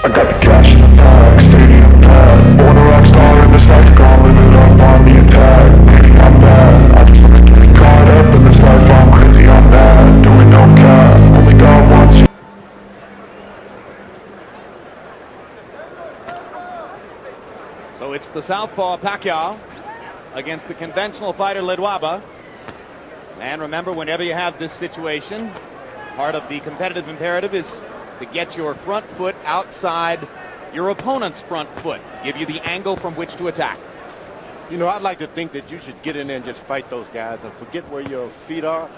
I got the cash in the bag, stadium packed. Born a rock star in this life, gonna live it up on the attack. Baby, I'm bad, I just wanna get caught up in this life. I'm crazy, I'm mad, doing no cap. Only God wants you. So it's the southpaw Pacquiao against the conventional fighter Ledwaba. And remember, whenever you have this situation, part of the competitive imperative is to get your front foot outside your opponent's front foot, give you the angle from which to attack. You know, I'd like to think that you should get in there and just fight those guys and forget where your feet are.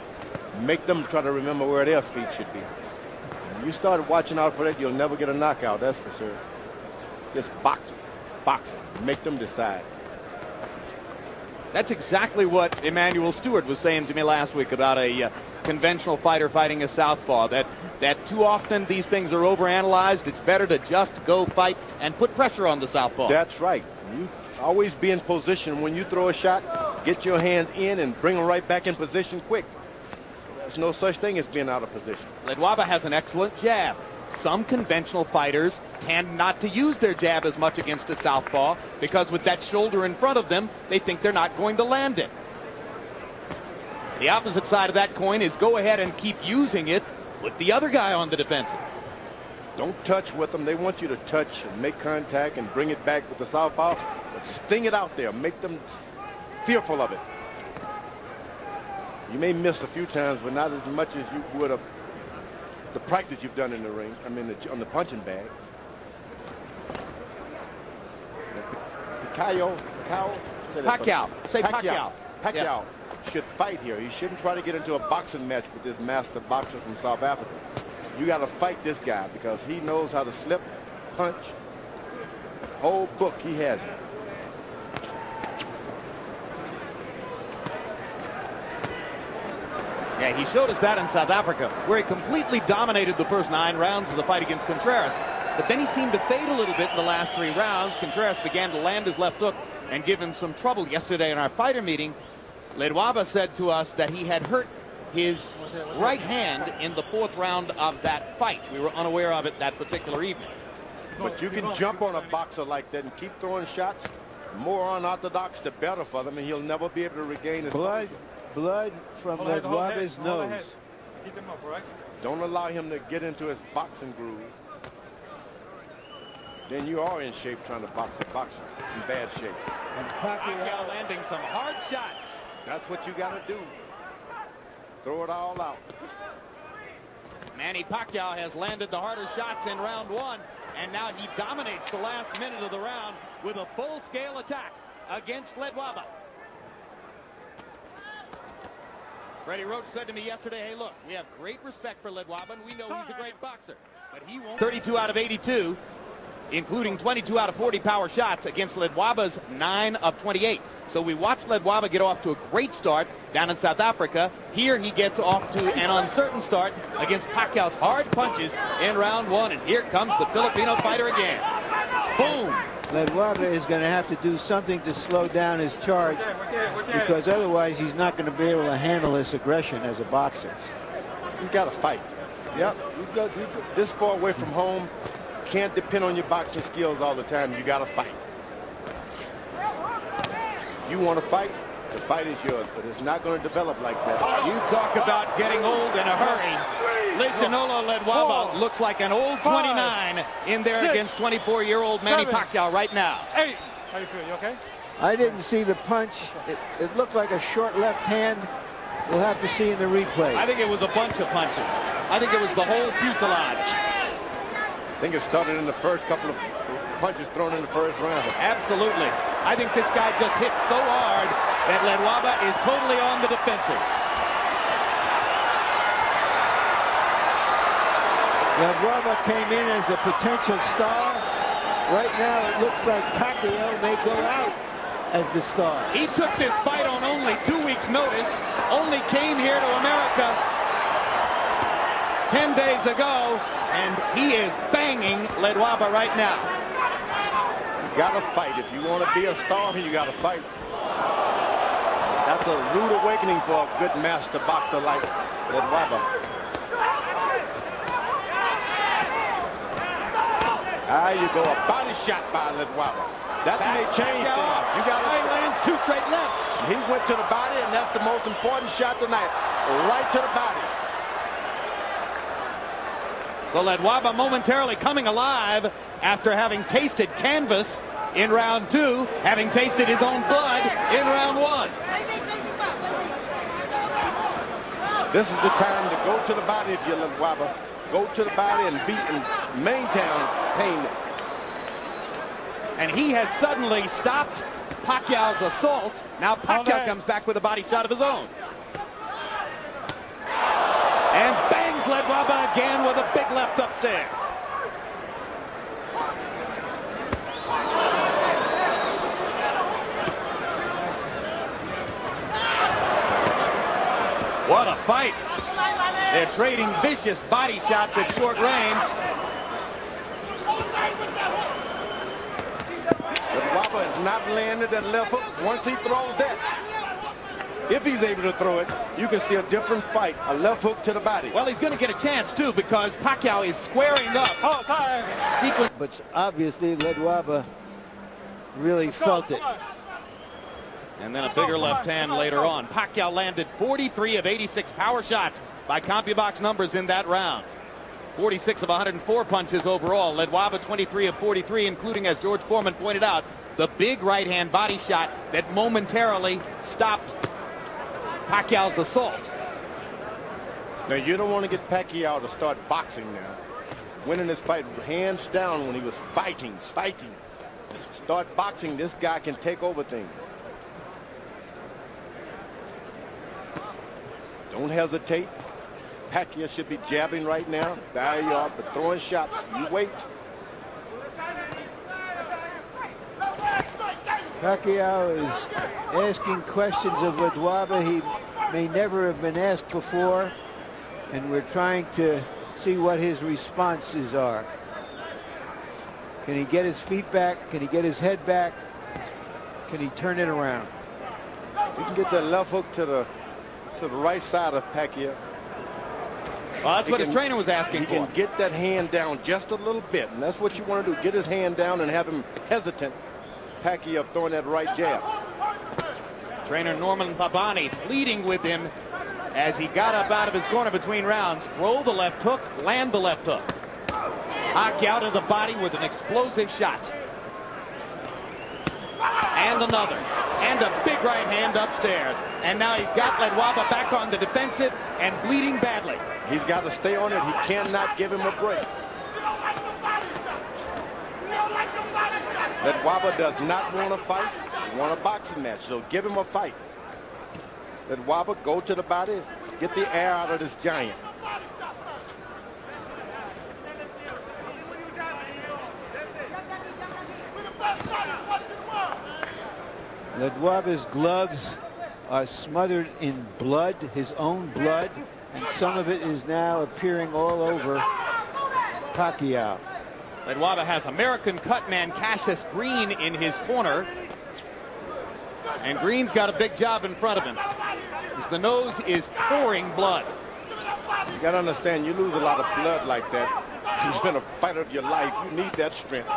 Make them try to remember where their feet should be. When you start watching out for that, you'll never get a knockout, that's for sure. Just box them, make them decide. That's exactly what Emmanuel Stewart was saying to me last week about a conventional fighter fighting a southpaw, that too often these things are overanalyzed. It's better to just go fight and put pressure on the southpaw. That's right. You always be in position. When you throw a shot, get your hands in and bring them right back in position quick. There's no such thing as being out of position. Ledwaba has an excellent jab. Some conventional fighters tend not to use their jab as much against a southpaw because with that shoulder in front of them, they think they're not going to land it. The opposite side of that coin is go ahead and keep using it with the other guy on the defensive. Don't touch with them. They want you to touch and make contact and bring it back with the southpaw. But sting it out there. Make them fearful of it. You may miss a few times, but not as much as you would have the practice you've done in the ring. I mean, on the punching bag. Pacquiao should fight here. He shouldn't try to get into a boxing match with this master boxer from South Africa. You got to fight this guy because he knows how to slip, punch. Whole book, he has it. Yeah, he showed us that in South Africa, where he completely dominated the first 9 rounds of the fight against Contreras. But then he seemed to fade a little bit in the last 3 rounds. Contreras began to land his left hook and give him some trouble. Yesterday in our fighter meeting, Ledwaba said to us that he had hurt his right hand in the 4th round of that fight. We were unaware of it that particular evening. But you can jump on a boxer like that and keep throwing shots. More unorthodox, the better for them, and he'll never be able to regain his blood from Ledwaba's nose. Keep him up, right? Don't allow him to get into his boxing groove. Then you are in shape trying to box a boxer in bad shape. And Pacquiao landing some hard shots. That's what you got to do. Throw it all out. Manny Pacquiao has landed the harder shots in round 1, and now he dominates the last minute of the round with a full-scale attack against Ledwaba. Freddie Roach said to me yesterday, hey, look, we have great respect for Ledwaba, and we know he's a great boxer, but he won't. 32 out of 82, including 22 out of 40 power shots against Ledwaba's 9 of 28. So we watched Ledwaba get off to a great start down in South Africa. Here he gets off to an uncertain start against Pacquiao's hard punches in round 1, and here comes the Filipino fighter again. Boom! Ledwaba is going to have to do something to slow down his charge because otherwise he's not going to be able to handle this aggression as a boxer. You got to fight. Yep. You go this far away from home. Can't depend on your boxing skills all the time. You got to fight. If you want to fight, the fight is yours, but it's not going to develop like that. You talk about getting old in a hurry. Lehlo Ledwaba looks like an old 29 in there against 24-year-old Manny Pacquiao right now. 8. How you feel? You okay? I didn't see the punch. It looked like a short left hand. We'll have to see in the replay. I think it was a bunch of punches. I think it was the whole fuselage. I think it started in the first couple of punches thrown in the first round. Absolutely. I think this guy just hit so hard that Ledwaba is totally on the defensive. Ledwaba came in as a potential star. Right now it looks like Pacquiao may go out as the star. He took this fight on only 2 weeks' notice, only came here to America 10 days ago, and he is banging Ledwaba right now. You got to fight. If you want to be a star, you got to fight. That's a rude awakening for a good master boxer like Ledwaba. There you go, a body shot by Ledwaba. That may change things. You got He to. lands 2 straight lefts. He went to the body, and that's the most important shot tonight. Right to the body. So Ledwaba momentarily coming alive after having tasted canvas in round 2, having tasted his own blood in round 1. This is the time to go to the body if you're Ledwaba. Go to the body and beat and maintain pain. And he has suddenly stopped Pacquiao's assault. Now Pacquiao comes back with a body shot of his own. And bangs Ledwaba again with a big left upstairs. What a fight. They're trading vicious body shots at short range. Ledwaba has not landed that left hook. Once he throws that, if he's able to throw it, you can see a different fight. A left hook to the body. Well, he's going to get a chance, too, because Pacquiao is squaring up. Oh, time. Sequence. But obviously, Ledwaba really felt it. And then a bigger left hand later on. Pacquiao landed 43 of 86 power shots by CompuBox numbers in that round. 46 of 104 punches overall. Ledwaba 23 of 43, including, as George Foreman pointed out, the big right-hand body shot that momentarily stopped Pacquiao's assault. Now, you don't want to get Pacquiao to start boxing now. Winning this fight hands down when he was fighting. Start boxing, this guy can take over things. Don't hesitate. Pacquiao should be jabbing right now. There you are, but throwing shots. You wait. Pacquiao is asking questions of Ledwaba he may never have been asked before, and we're trying to see what his responses are. Can he get his feet back? Can he get his head back? Can he turn it around? If you can get that left hook to the right side of Pacquiao. Well, that's what his trainer was asking for. He can get that hand down just a little bit, and that's what you want to do. Get his hand down and have him hesitant. Pacquiao throwing that right jab. Trainer Norman Babani pleading with him as he got up out of his corner between rounds. Throw the left hook, land the left hook. Pacquiao to the body with an explosive shot. And another. And a big right hand upstairs. And now he's got Ledwaba back on the defensive and bleeding badly. He's got to stay on it. He cannot give him a break. Ledwaba does not want to fight. He wants a boxing match, so give him a fight. Ledwaba, go to the body. Get the air out of this giant. Ledwaba's gloves are smothered in blood, his own blood, and some of it is now appearing all over Pacquiao. Ledwaba has American cutman Cassius Green in his corner. And Green's got a big job in front of him, as the nose is pouring blood. You got to understand, you lose a lot of blood like that. You've been a fighter of your life. You need that strength.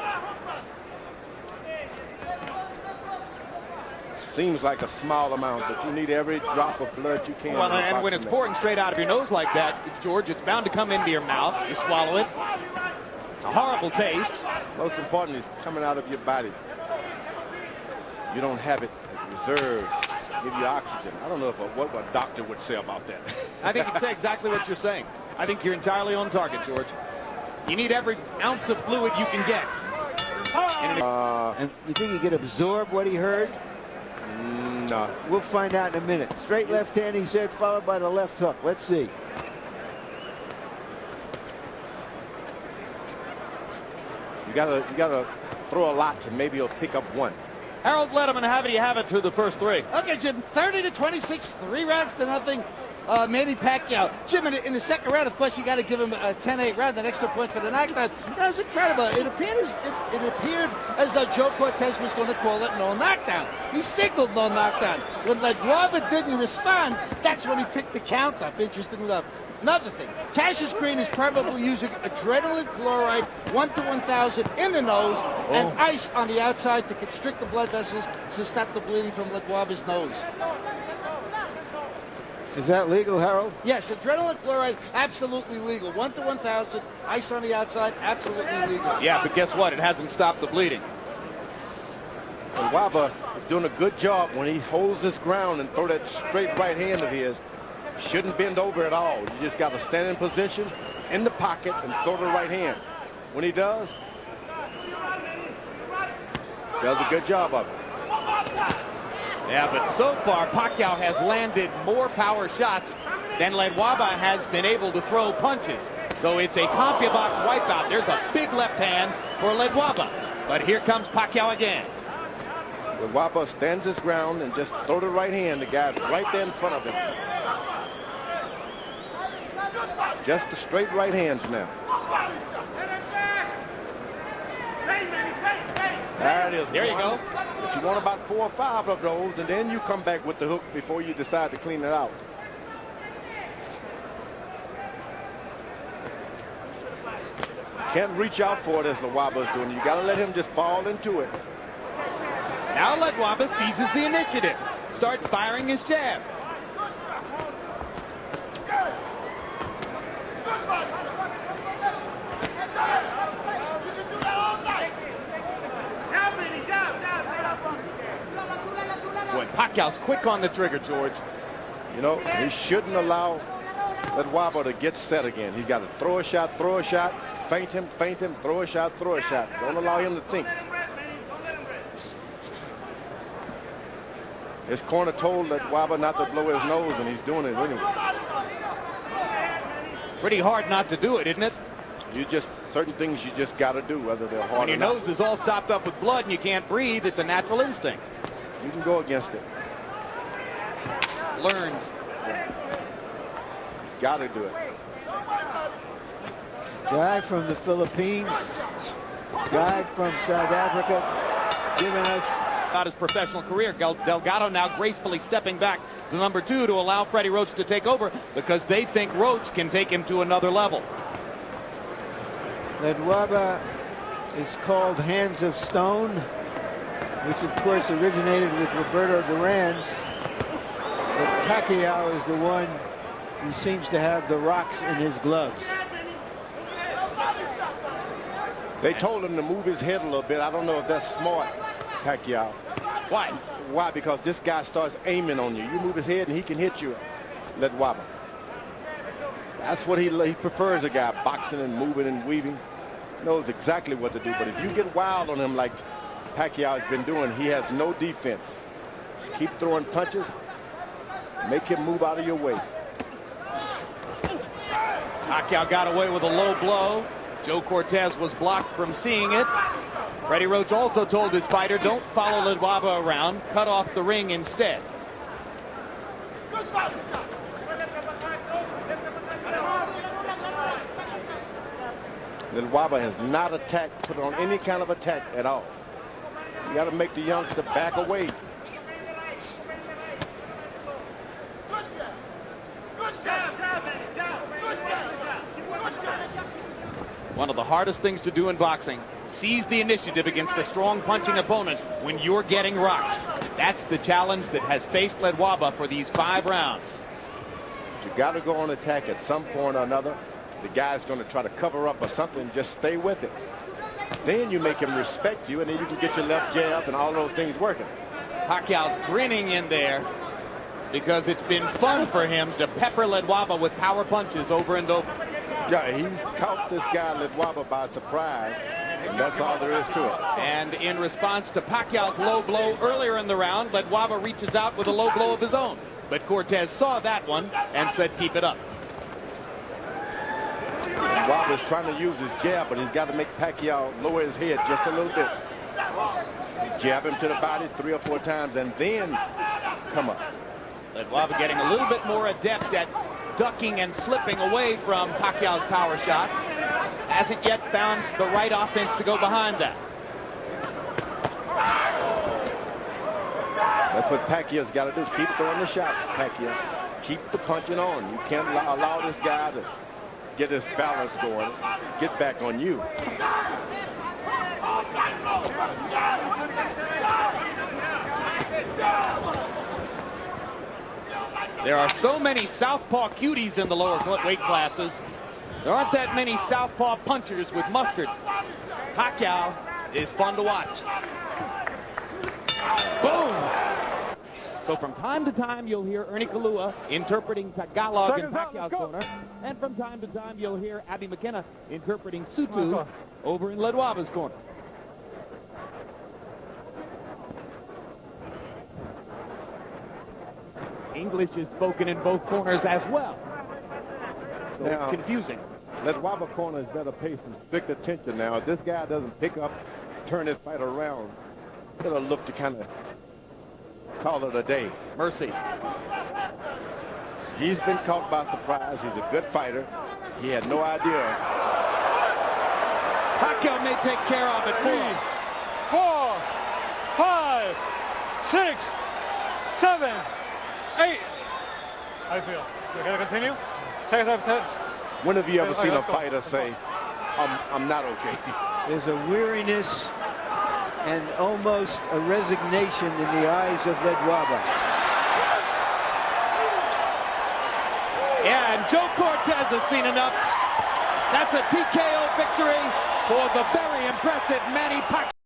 Seems like a small amount, but you need every drop of blood you can. Well, and when it's pouring straight out of your nose like that, George, it's bound to come into your mouth. You swallow it. It's a horrible taste. Most important is coming out of your body. You don't have it as reserves. Give you oxygen. I don't know what a doctor would say about that. I think he'd say exactly what you're saying. I think you're entirely on target, George. You need every ounce of fluid you can get. And you think he could absorb what he heard? No. We'll find out in a minute. Straight left hand, he said, followed by the left hook. Let's see. You gotta throw a lot, and maybe he'll pick up one. Harold Letterman, how do you have it through the first three? Okay, Jim, 30-26, 3 rounds to nothing. Manny Pacquiao. Jim, in the second round, of course, you got to give him a 10-8 round, an extra point for the knockdown. That was incredible. It appeared as though Joe Cortez was going to call it no knockdown. He signaled no knockdown. When Ledwaba didn't respond, that's when he picked the count up. Interesting enough. Another thing, Cassius Green is probably using adrenaline chloride 1 to 1,000 in the nose and ice on the outside to constrict the blood vessels to stop the bleeding from Ledwaba's nose. Is that legal, Harold? Yes, adrenaline chloride, absolutely legal. 1 to 1,000, ice on the outside, absolutely legal. Yeah, but guess what? It hasn't stopped the bleeding. Ledwaba is doing a good job when he holds his ground and throw that straight right hand of his. Shouldn't bend over at all. You just got to stand in position in the pocket and throw the right hand. When he does a good job of it. Yeah, but so far, Pacquiao has landed more power shots than Ledwaba has been able to throw punches. So it's a CompuBox wipeout. There's a big left hand for Ledwaba. But here comes Pacquiao again. Ledwaba stands his ground and just throw the right hand. The guy's right there in front of him. Just the straight right hands now. There it is. There you go. But you want about 4 or 5 of those, and then you come back with the hook before you decide to clean it out. Can't reach out for it as Ledwaba's doing. You got to let him just fall into it. Now Ledwaba seizes the initiative. Starts firing his jab. Boy, Pacquiao's quick on the trigger, George. You know, he shouldn't allow Ledwaba to get set again. He's got to throw a shot, feint him, throw a shot, Don't allow him to think. His corner told Ledwaba not to blow his nose, and he's doing it anyway. Pretty hard not to do it, isn't it? Certain things you just got to do, whether they're hard When your or not. nose is all stopped up with blood and you can't breathe, it's a natural instinct. You can go against it. Learned. Got to do it. Guy from the Philippines, guy from South Africa, giving us About his professional career. Delgado now gracefully stepping back to number 2 to allow Freddie Roach to take over because they think Roach can take him to another level. Ledwaba is called Hands of Stone, which of course originated with Roberto Duran. But Pacquiao is the one who seems to have the rocks in his gloves. They told him to move his head a little bit. I don't know if that's smart, Pacquiao. Why? Why? Because this guy starts aiming on you. You move his head and he can hit you, Ledwaba. That's what he prefers, a guy boxing and moving and weaving. Knows exactly what to do. But if you get wild on him like Pacquiao has been doing, he has no defense. Just keep throwing punches. Make him move out of your way. Pacquiao got away with a low blow. Joe Cortez was blocked from seeing it. Freddie Roach also told his fighter, don't follow Ledwaba around. Cut off the ring instead. Ledwaba has not attacked, put on any kind of attack at all. You got to make the youngster back away. One of the hardest things to do in boxing, seize the initiative against a strong punching opponent when you're getting rocked. That's the challenge that has faced Ledwaba for these 5 rounds. You got to go on attack at some point or another. The guy's going to try to cover up or something. Just stay with it. Then you make him respect you, and then you can get your left jab and all those things working. Pacquiao's grinning in there because it's been fun for him to pepper Ledwaba with power punches over and over. Yeah, he's caught this guy Ledwaba by surprise, and that's all there is to it. And in response to Pacquiao's low blow earlier in the round, Ledwaba reaches out with a low blow of his own. But Cortez saw that one and said, keep it up. Ledwaba's trying to use his jab, but he's got to make Pacquiao lower his head just a little bit. Jab him to the body 3 or 4 times, and then come up. Ledwaba getting a little bit more adept at ducking and slipping away from Pacquiao's power shots. Hasn't yet found the right offense to go behind that. That's what Pacquiao's got to do. Keep throwing the shots, Pacquiao. Keep the punching on. You can't allow this guy to get his balance going. Get back on you. There are so many southpaw cuties in the lower weight classes. There aren't that many southpaw punchers with mustard. Pacquiao is fun to watch. Boom! So from time to time, you'll hear Ernie Kalua interpreting Tagalog in Pacquiao's corner. And from time to time, you'll hear Abby McKenna interpreting Sutu over in Ledwaba's corner. English is spoken in both corners as well. So now, it's confusing. Ledwaba corner is better paced and strict attention now. If this guy doesn't pick up, turn his fight around, it'll look to kind of call it a day. Mercy. He's been caught by surprise. He's a good fighter. He had no idea. Pacquiao may take care of it. 3, 4, 5, 6, 7, 8. How do you feel? You gotta continue? Take it up. When have you ever Okay, seen a let's go. fighter say, I'm not okay? There's a weariness and almost a resignation in the eyes of Ledwaba. Yeah, and Joe Cortez has seen enough. That's a TKO victory for the very impressive Manny Pacquiao.